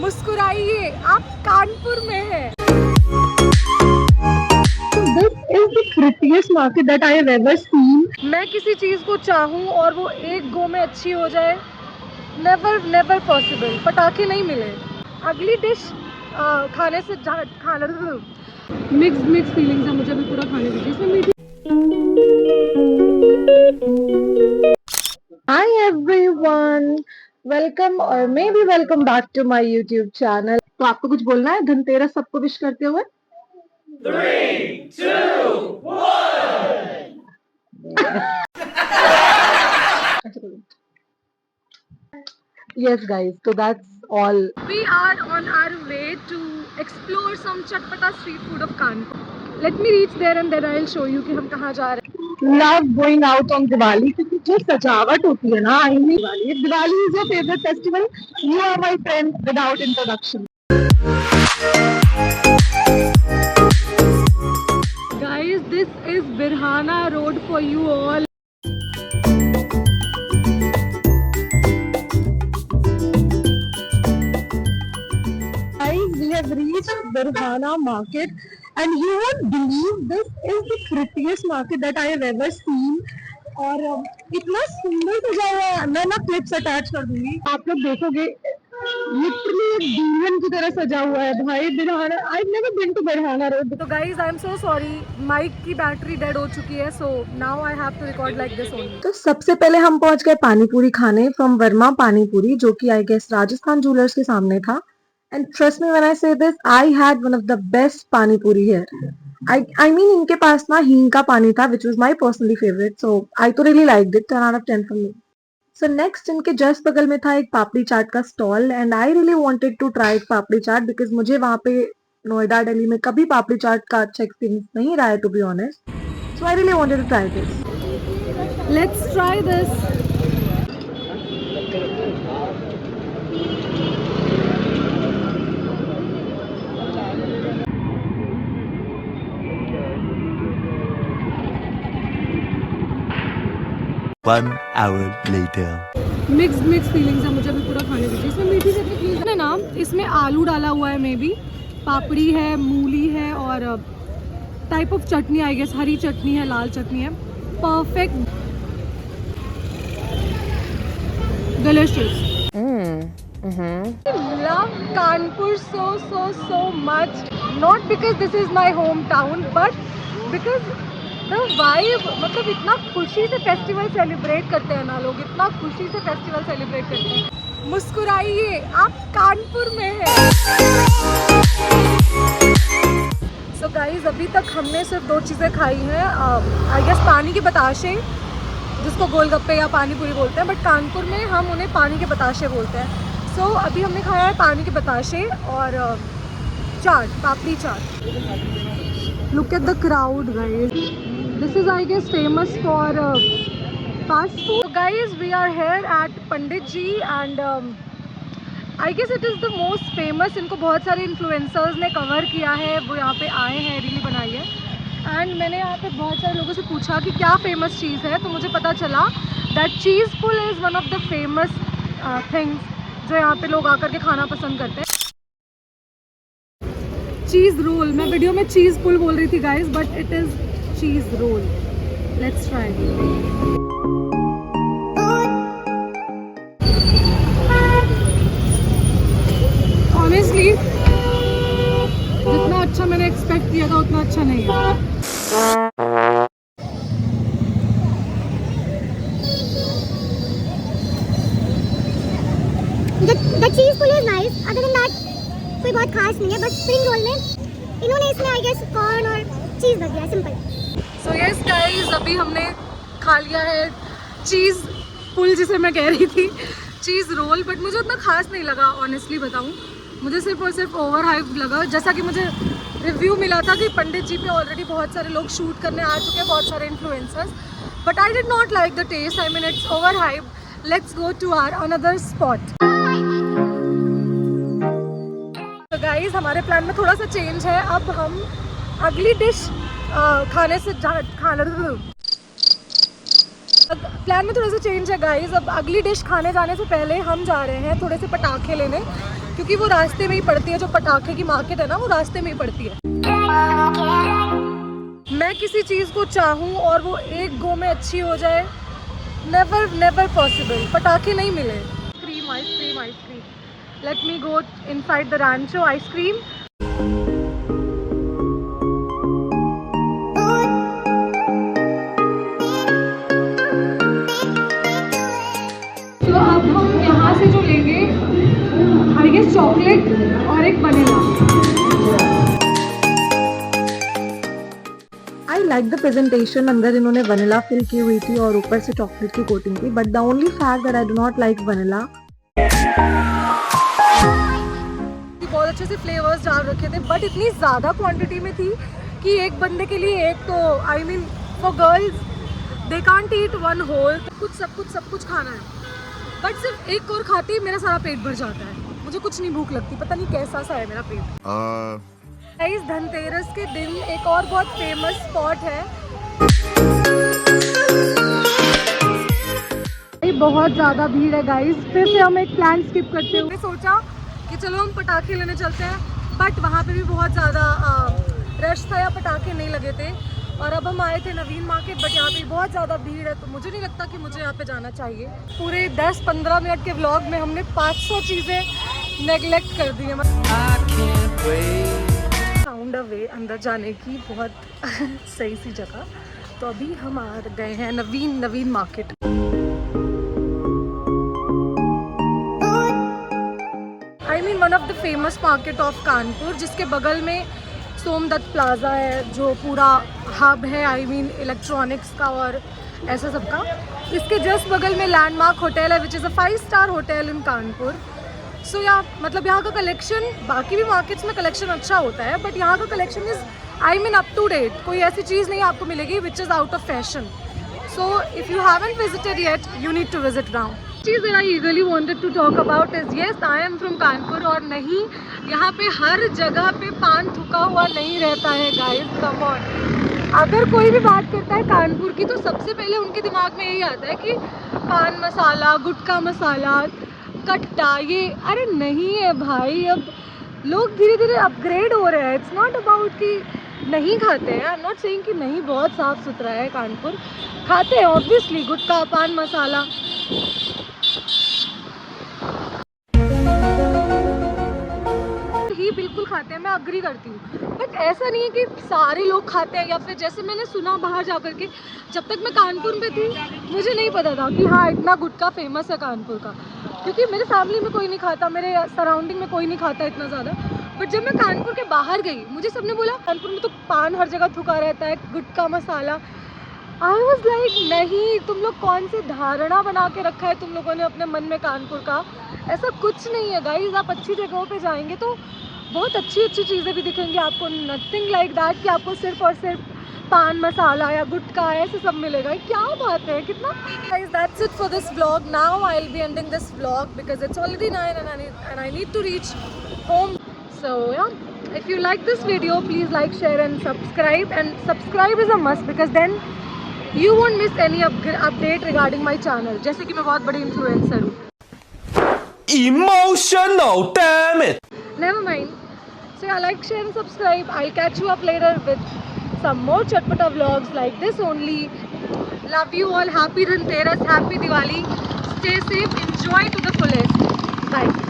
मुस्कुराइए, आप कानपुर में हैं। This is the prettiest market that I have ever seen. मैं किसी चीज को चाहूँ और वो एक गो में अच्छी हो जाए, नेवर पॉसिबल। पटाखे नहीं मिले। अगली डिश खाने से खाना मिक्स फीलिंग्स है, मुझे भी पूरा खाने की। इसमें मीठी। Hi everyone, welcome or maybe welcome back to my YouTube channel. तो आपको कुछ बोलना है धनतेरस सबको विश करते हुए? 3, 2, 1. Yes guys, so that's all. We are on our way to explore some chatpata street food of Kanpur. Let me reach there and then I'll show you कि हम कहाँ जा रहे हैं। Love going out on Diwali क्योंकि जो सजावट होती है ना, I mean Diwali is your favorite festival. You are my friend without introduction. Guys, this is Birhana Road for you all. Guys, we have reached Birhana market and you won't believe this is the prettiest market that I have ever seen. और इतना सुंदर सजा हुआ है, मैं ना clips attach कर दूंगी, आप लोग देखोगे। लिटरली एक दुल्हन की तरह सजा हुआ है भाई Birhana. I never been to Birhana road. तो guys I am so sorry, mike की बैटरी डेड हो चुकी है, so now I have to record like this only. तो सबसे पहले हम पहुंच गए पानीपुरी खाने फ्रॉम वर्मा पानीपुरी, जो कि आई गेस राजस्थान ज्वेलर्स के सामने था। And trust me when I say this, I had one of the best panipuri here. I mean इनके पास ना हींग का पानी था which was my personally favorite, so I तो really liked it, 10 out of 10 from me. So next इनके just बगल में था एक पापड़ी चाट का stall and I really wanted to try papdi chaat because मुझे वहाँ पे नोएडा दिल्ली में कभी पापड़ी चाट का अच्छा एक्सपीरियंस नहीं रहा है to be honest. So I really wanted to try this. Let's try this. One hour later. Mix feelings है, मुझे भी पूरा खाने की। इसमें मीठी चटनी है ना, इसमें आलू डाला हुआ है, मे बी पापड़ी है, मूली है और type of chutney I guess, हरी चटनी है, लाल चटनी है। Perfect, delicious. Love Kanpur so much, not because this is my hometown but because the vibe, मतलब इतना खुशी से फेस्टिवल सेलिब्रेट करते हैं ना लोग, इतना खुशी से फेस्टिवल सेलिब्रेट करते हैं। मुस्कुराइए, आप कानपुर में हैं। So guys, अभी तक हमने सिर्फ 2 चीज़ें खाई हैं, आई गेस पानी के बताशे, जिसको गोलगप्पे या पानी पूरी बोलते हैं, बट कानपुर में हम उन्हें पानी के बताशे बोलते हैं। सो अभी हमने खाया है पानी के बताशे और chaat, papdi chaat. Look at the crowd guys, this is I guess famous for fast food. Guys, we are here at Pandit ji and I guess it is the most famous. इनको बहुत सारे इन्फ्लुएंसर्स ने कवर किया है, वो यहाँ पे आए हैं, रील बनाई है। एंड मैंने यहाँ पे बहुत सारे लोगों से पूछा कि क्या फेमस चीज़ है, तो मुझे पता चला that cheese pull is one of the famous things जो यहाँ पे लोग आकर के खाना पसंद करते हैं। चीज़ रोल, मैं वीडियो में चीज़ पुल बोल रही थी guys, but it is cheese roll. Let's try. Honestly जितना अच्छा मैंने एक्सपेक्ट किया था उतना अच्छा नहीं है। The cheese pull is nice. Other than that, कोई बहुत खास नहीं है, बस स्प्रिंग रोल में इन्होंने इसमें आई गेस कॉर्न और चीज़ भर दिया, सिंपल। सो यस गाइस, अभी हमने खा लिया है चीज़ पुल, जिसे मैं कह रही थी चीज़ रोल, बट मुझे उतना खास नहीं लगा ऑनेस्टली बताऊँ। मुझे सिर्फ और सिर्फ ओवर हाइप लगा। जैसा कि मुझे रिव्यू मिला था कि पंडित जी पे ऑलरेडी बहुत सारे लोग शूट करने आ चुके हैं, बहुत सारे influencers, but I did not like the taste. I mean it's over hype. Let's go to our another spot. तो गाइज, हमारे प्लान में थोड़ा सा चेंज है। अब हम अगली डिश खाने से प्लान में थोड़ा सा चेंज है गाइज। अब अगली डिश खाने जाने से पहले हम जा रहे हैं थोड़े से पटाखे लेने, क्योंकि वो रास्ते में ही पड़ती है, जो पटाखे की मार्केट है ना वो रास्ते में ही पड़ती है। मैं किसी चीज़ को चाहूँ और वो एक गो में अच्छी हो जाए, नेवर पॉसिबल। पटाखे नहीं मिले। Ice cream let me go inside the Rancho ice cream. तो अब हम यहाँ से जो लेंगे आई गेस चॉकलेट और एक vanilla. I like the presentation. अंदर इन्होंने वनीला फिल की हुई थी और ऊपर से चॉकलेट की कोटिंग थी, but the only fact that I do not like vanilla. बहुत अच्छे से फ्लेवर्स डाल रखे थे, बट इतनी ज़्यादा क्वांटिटी में थी कि एक बंदे के लिए एक, तो I mean for girls they can't eat one whole. सब कुछ खाना है, बट सिर्फ एक और खाती मेरा सारा पेट भर जाता है। मुझे कुछ नहीं भूख लगती, पता नहीं कैसा सा है मेरा पेट। इस धनतेरस के दिन एक और बहुत फेमस स्पॉट है। बहुत ज़्यादा भीड़ है गाइस। फिर से हम एक प्लान स्किप करते हुए सोचा कि चलो हम पटाखे लेने चलते हैं, बट वहाँ पे भी बहुत ज़्यादा रश था या पटाखे नहीं लगे थे। और अब हम आए थे नवीन मार्केट, बट यहाँ पे बहुत ज़्यादा भीड़ है, तो मुझे नहीं लगता कि मुझे यहाँ पे जाना चाहिए। पूरे 10-15 मिनट के व्लॉग में हमने 500 चीज़ें नेगलेक्ट कर दी हैं। फाउंड अ वे अंदर जाने की, बहुत सही सी जगह। तो अभी हम आ गए हैं Naveen market. I mean one of the famous market of Kanpur, जिसके बगल में सोमदत्त प्लाजा है, जो पूरा हब है आई मीन इलेक्ट्रॉनिक्स का और ऐसा सब का। इसके जस्ट बगल में लैंडमार्क होटल है, which is a five star hotel in Kanpur. So मतलब यहाँ का कलेक्शन, बाकी भी मार्केट्स में कलेक्शन अच्छा होता है, बट यहाँ का collection is I mean up to date. कोई ऐसी चीज़ नहीं आपको मिलेगी which is out of fashion. So if you haven't visited yet, you need to visit now. Cheese that I eagerly wanted to talk about is yes, I am from Kanpur. और नहीं, यहाँ पे हर जगह पे पान थुका हुआ नहीं रहता है गाइस, कम ऑन। अगर कोई भी बात करता है कानपुर की, तो सबसे पहले उनके दिमाग में यही आता है कि पान मसाला, गुटखा मसाला, कट्टा, ये। अरे नहीं है भाई, अब लोग धीरे धीरे अपग्रेड हो रहे हैं। इट्स नॉट अबाउट कि नहीं खाते हैं। आई एम नॉट सेइंग कि नहीं, बहुत साफ़ सुथरा है कानपुर, खाते हैं ऑब्वियसली गुटखा, पान मसाला। ही बिल्कुल खाते हैं, मैं अग्री करती हूँ, बट ऐसा नहीं है कि सारे लोग खाते हैं। या फिर जैसे मैंने सुना बाहर जा कर के, जब तक मैं कानपुर में थी मुझे नहीं पता था कि हाँ इतना गुटखा फेमस है कानपुर का, क्योंकि मेरे फैमिली में कोई नहीं खाता, मेरे सराउंडिंग में कोई नहीं खाता इतना ज़्यादा। बट जब मैं कानपुर के बाहर गई, मुझे सबने बोला कानपुर में तो पान हर जगह थुका रहता है, गुटखा मसाला। आई वॉज लाइक नहीं, तुम लोग कौन सी धारणा बना के रखा है तुम लोगों ने अपने मन में कानपुर का। ऐसा कुछ नहीं है गाइज। आप अच्छी जगहों पे जाएंगे तो बहुत अच्छी चीज़ें भी दिखेंगी आपको। नथिंग लाइक दैट कि आपको सिर्फ और सिर्फ पान मसाला या गुटखा ऐसे सब मिलेगा। क्या बात है, कितना। Guys that's it for this vlog. Now I will be ending this vlog because it's already 9 and I need to reach home. So yeah, if you like this video, please like, share and subscribe. And subscribe is a must because then you won't miss any update regarding my channel. जैसे कि मैं बहुत बड़ी influencer हूँ। Emotional, damn it! Never mind. So yeah, like, share and subscribe. I'll catch you up later with some more chatpata vlogs like this only. Love you all. Happy Dhanteras, happy Diwali. Stay safe. Enjoy to the fullest. Bye.